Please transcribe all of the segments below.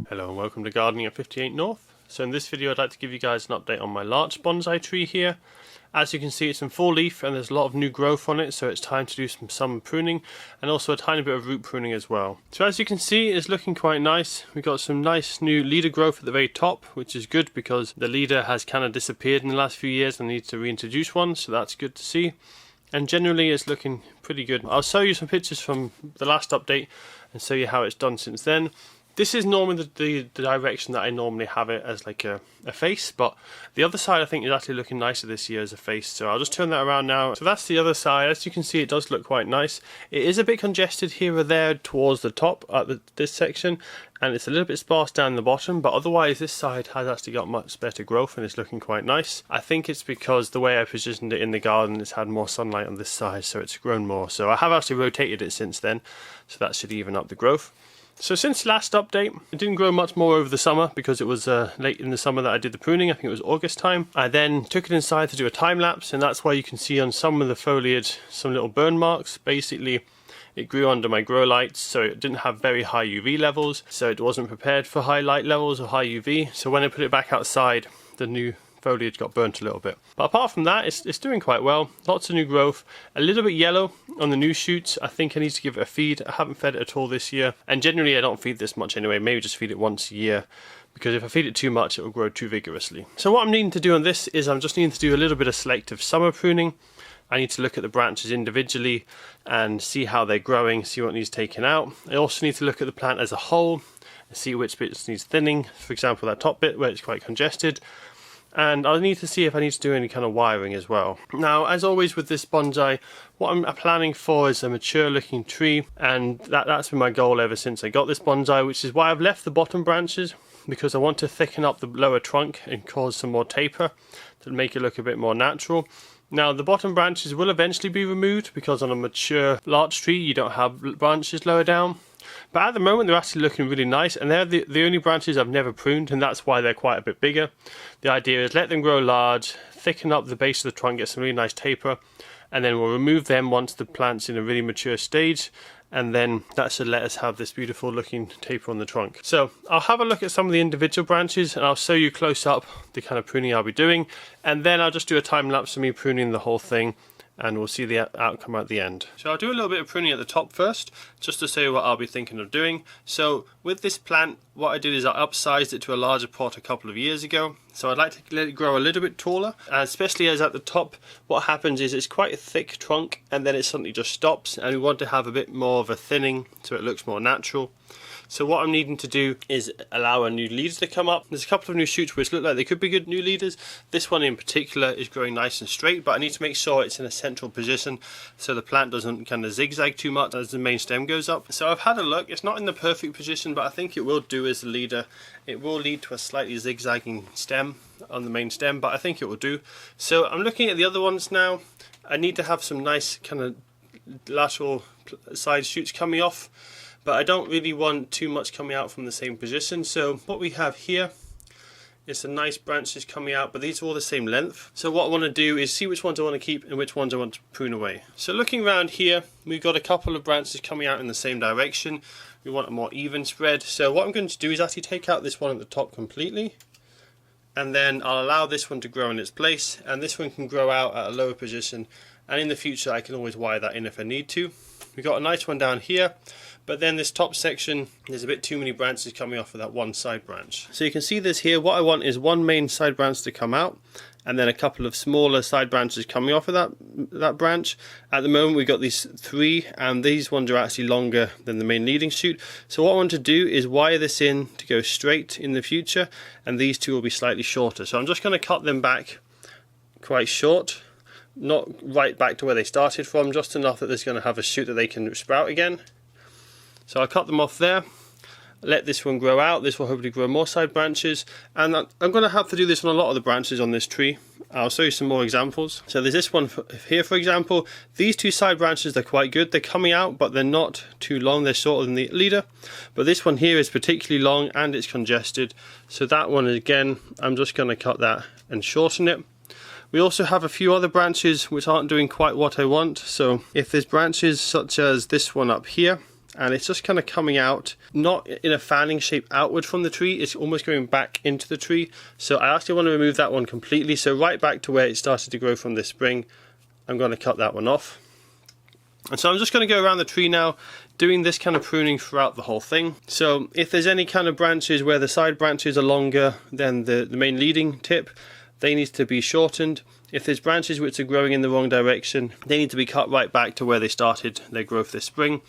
Hello and welcome to Gardening at 58 North. So in this video I'd like to give you guys an update on my larch bonsai tree here. As you can see, it's in full leaf and there's a lot of new growth on it, so it's time to do some summer pruning and also a tiny bit of root pruning as well. So as you can see, it's looking quite nice. We've got some nice new leader growth at the very top, which is good because the leader has kind of disappeared in the last few years and needs to reintroduce one, so that's good to see. And generally it's looking pretty good. I'll show you some pictures from the last update and show you how it's done since then. This is normally the direction that I normally have it as like a face, but the other side I think is actually looking nicer this year as a face, so I'll just turn that around now. So that's the other side. As you can see, it does look quite nice. It is a bit congested here or there towards the top at this section, and it's a little bit sparse down the bottom, but otherwise this side has actually got much better growth and it's looking quite nice. I think it's because the way I positioned it in the garden, it's had more sunlight on this side, so it's grown more. So I have actually rotated it since then, so that should even up the growth. So since last update, it didn't grow much more over the summer because it was late in the summer that I did the pruning. I think it was August time. I then took it inside to do a time lapse, and that's why you can see on some of the foliage some little burn marks. Basically, it grew under my grow lights, so it didn't have very high UV levels, so it wasn't prepared for high light levels or high UV. So when I put it back outside, the new foliage got burnt a little bit. But apart from that, it's doing quite well. Lots of new growth. A little bit yellow on the new shoots. I think I need to give it a feed. I haven't fed it at all this year. And generally I don't feed this much anyway. Maybe just feed it once a year, because if I feed it too much, it will grow too vigorously. So what I'm needing to do on this is I'm just needing to do a little bit of selective summer pruning. I need to look at the branches individually and see how they're growing, see what needs taken out. I also need to look at the plant as a whole and see which bits needs thinning. For example, that top bit where it's quite congested. And I need to see if I need to do any kind of wiring as well. Now, as always with this bonsai, what I'm planning for is a mature looking tree, and that's been my goal ever since I got this bonsai, which is why I've left the bottom branches, because I want to thicken up the lower trunk and cause some more taper to make it look a bit more natural. Now, the bottom branches will eventually be removed because on a mature larch tree you don't have branches lower down. But at the moment they're actually looking really nice, and they're the only branches I've never pruned, and that's why they're quite a bit bigger. The idea is let them grow large, thicken up the base of the trunk, get some really nice taper, and then we'll remove them once the plant's in a really mature stage, and then that should let us have this beautiful looking taper on the trunk. So I'll have a look at some of the individual branches and I'll show you close up the kind of pruning I'll be doing, and then I'll just do a time lapse of me pruning the whole thing, and we'll see the outcome at the end. So I'll do a little bit of pruning at the top first, just to show you what I'll be thinking of doing. So with this plant, what I did is I upsized it to a larger pot a couple of years ago. So I'd like to let it grow a little bit taller, and especially as at the top, what happens is it's quite a thick trunk and then it suddenly just stops, and we want to have a bit more of a thinning so it looks more natural. So what I'm needing to do is allow a new leader to come up. There's a couple of new shoots which look like they could be good new leaders. This one in particular is growing nice and straight, but I need to make sure it's in a central position so the plant doesn't kind of zigzag too much as the main stem goes up. So I've had a look. It's not in the perfect position, but I think it will do as a leader. It will lead to a slightly zigzagging stem on the main stem, but I think it will do. So I'm looking at the other ones now. I need to have some nice kind of lateral side shoots coming off, but I don't really want too much coming out from the same position. So what we have here is some nice branches coming out, but these are all the same length. So what I want to do is see which ones I want to keep and which ones I want to prune away. So looking around here, we've got a couple of branches coming out in the same direction. We want a more even spread. So what I'm going to do is actually take out this one at the top completely, and then I'll allow this one to grow in its place, and this one can grow out at a lower position, and in the future I can always wire that in if I need to. We've got a nice one down here, but then this top section, there's a bit too many branches coming off of that one side branch. So you can see this here. What I want is one main side branch to come out, and then a couple of smaller side branches coming off of that branch. At the moment we've got these three, and these ones are actually longer than the main leading shoot. So what I want to do is wire this in to go straight in the future, and these two will be slightly shorter. So I'm just going to cut them back quite short, not right back to where they started from, just enough that there's going to have a shoot that they can sprout again. So I'll cut them off there, let this one grow out. This will hopefully grow more side branches, and I'm going to have to do this on a lot of the branches on this tree. I'll show you some more examples. So there's this one here, for example. These two side branches, they're quite good. They're coming out, but they're not too long. They're shorter than the leader. But this one here is particularly long and it's congested. So that one, again, I'm just going to cut that and shorten it. We also have a few other branches which aren't doing quite what I want. So if there's branches such as this one up here, and it's just kind of coming out, not in a fanning shape outward from the tree, it's almost going back into the tree. So I actually want to remove that one completely. So right back to where it started to grow from this spring, I'm going to cut that one off. And so I'm just going to go around the tree now, doing this kind of pruning throughout the whole thing. So if there's any kind of branches where the side branches are longer than the main leading tip, they need to be shortened. If there's branches which are growing in the wrong direction, they need to be cut right back to where they started their growth this spring.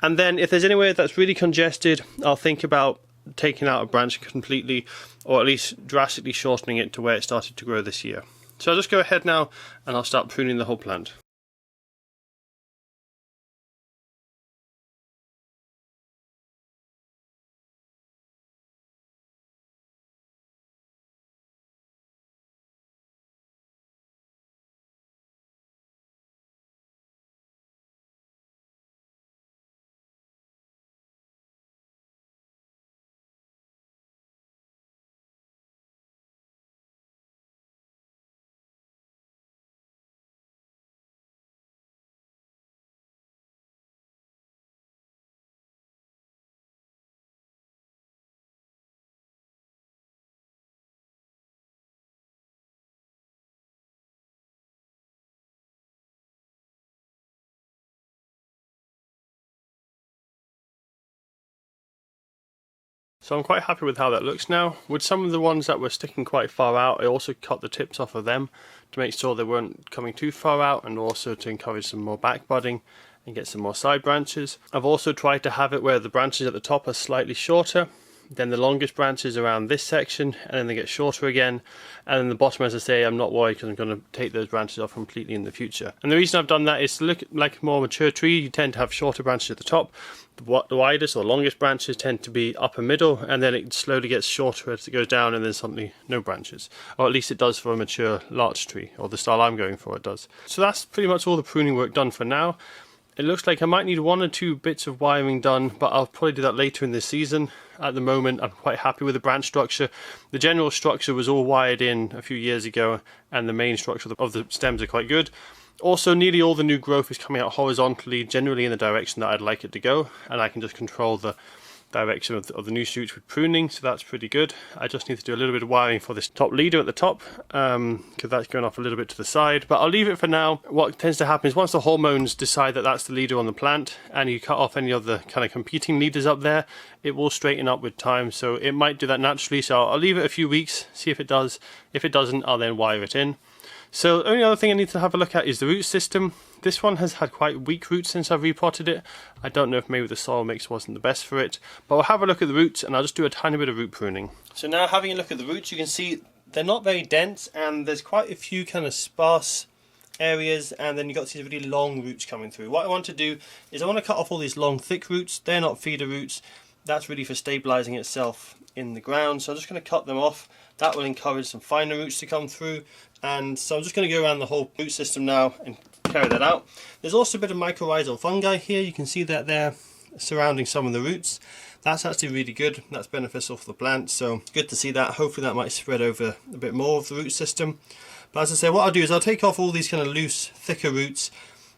And then if there's anywhere that's really congested, I'll think about taking out a branch completely, or at least drastically shortening it to where it started to grow this year. So I'll just go ahead now and I'll start pruning the whole plant. So I'm quite happy with how that looks now. With some of the ones that were sticking quite far out, I also cut the tips off of them to make sure they weren't coming too far out, and also to encourage some more back budding and get some more side branches. I've also tried to have it where the branches at the top are slightly shorter than the longest branches around this section, and then they get shorter again. And then the bottom, as I say, I'm not worried because I'm going to take those branches off completely in the future. And the reason I've done that is to look like a more mature tree, you tend to have shorter branches at the top. The widest or longest branches tend to be upper middle, and then it slowly gets shorter as it goes down, and then suddenly no branches. Or at least it does for a mature larch tree, or the style I'm going for, it does. So that's pretty much all the pruning work done for now. It looks like I might need 1 or 2 bits of wiring done, but I'll probably do that later in this season. At the moment, I'm quite happy with the branch structure. The general structure was all wired in a few years ago, and the main structure of the stems are quite good. Also, nearly all the new growth is coming out horizontally, generally in the direction that I'd like it to go, and I can just control the direction of the new shoots with pruning, so that's pretty good. I just need to do a little bit of wiring for this top leader at the top, because that's going off a little bit to the side, but I'll leave it for now. What tends to happen is once the hormones decide that that's the leader on the plant, and you cut off any of the kind of competing leaders up there, it will straighten up with time, so it might do that naturally. So I'll leave it a few weeks, see if it does. If it doesn't, I'll then wire it in. So the only other thing I need to have a look at is the root system. This one has had quite weak roots since I've repotted it. I don't know if maybe the soil mix wasn't the best for it, but I'll have a look at the roots and I'll just do a tiny bit of root pruning. So now having a look at the roots, you can see they're not very dense, and there's quite a few kind of sparse areas, and then you've got these really long roots coming through. What I want to do is I want to cut off all these long thick roots. They're not feeder roots. That's really for stabilizing itself in the ground, so I'm just going to cut them off. That will encourage some finer roots to come through, and so I'm just going to go around the whole root system now and carry that out. There's also a bit of mycorrhizal fungi here. You can see that they're surrounding some of the roots. That's actually really good. That's beneficial for the plant, so good to see that. Hopefully that might spread over a bit more of the root system. But as I say, what I'll do is I'll take off all these kind of loose, thicker roots,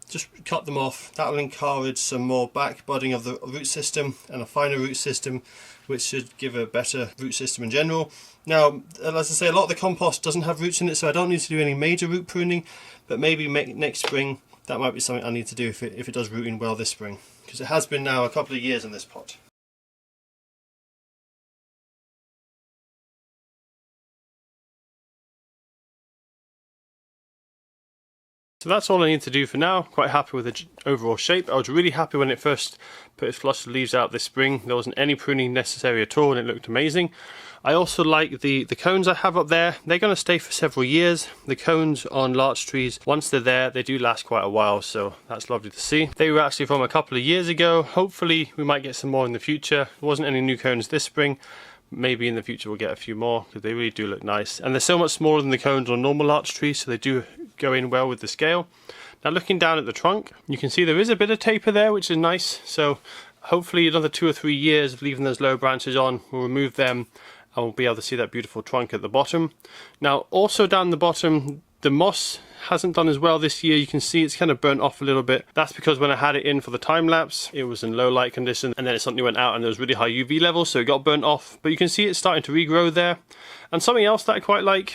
just cut them off. That will encourage some more back budding of the root system and a finer root system, which should give a better root system in general. Now, as I say, a lot of the compost doesn't have roots in it, so I don't need to do any major root pruning, but maybe next spring that might be something I need to do if it does root in well this spring, because it has been now a couple of years in this pot. So that's all I need to do for now. Quite happy with the overall shape. I was really happy when it first put its flustered leaves out this spring. There wasn't any pruning necessary at all, and it looked amazing. I also like the cones I have up there. They're going to stay for several years. The cones on larch trees, once they're there, they do last quite a while, so that's lovely to see. They were actually from a couple of years ago. Hopefully we might get some more in the future. There wasn't any new cones this spring. Maybe in the future we'll get a few more, because they really do look nice. And they're so much smaller than the cones on normal larch trees, so they do go in well with the scale. Now looking down at the trunk, you can see there is a bit of taper there, which is nice. So hopefully another 2 or 3 years of leaving those low branches on, we'll remove them and we'll be able to see that beautiful trunk at the bottom. Now also down the bottom, The moss hasn't done as well this year. You can see it's kind of burnt off a little bit. That's because when I had it in for the time lapse, it was in low light condition, and then it suddenly went out and there was really high UV levels, so it got burnt off. But you can see it's starting to regrow there. And something else that I quite like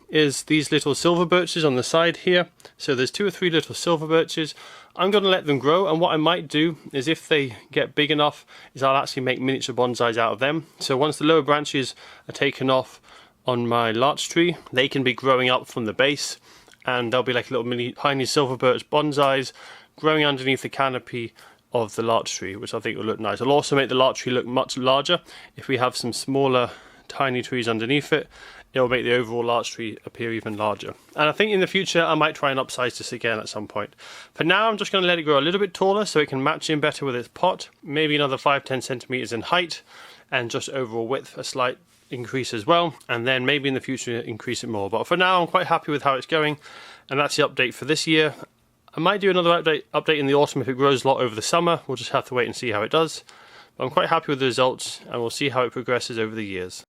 is these little silver birches on the side here. So there's 2 or 3 little silver birches. I'm going to let them grow, and what I might do is, if they get big enough, is I'll actually make miniature bonsais out of them. So once the lower branches are taken off on my larch tree, they can be growing up from the base, and they'll be like little mini tiny silver birch bonsais growing underneath the canopy of the larch tree, which I think will look nice. It'll also make the larch tree look much larger. If we have some smaller tiny trees underneath it, it'll make the overall larch tree appear even larger. And I think in the future I might try and upsize this again at some point. For now I'm just going to let it grow a little bit taller so it can match in better with its pot, maybe another 5-10 centimeters in height, and just overall width a slight increase as well, and then maybe in the future increase it more. But for now I'm quite happy with how it's going, and that's the update for this year. I might do another update in the autumn if it grows a lot over the summer. We'll just have to wait and see how it does. But I'm quite happy with the results, and we'll see how it progresses over the years.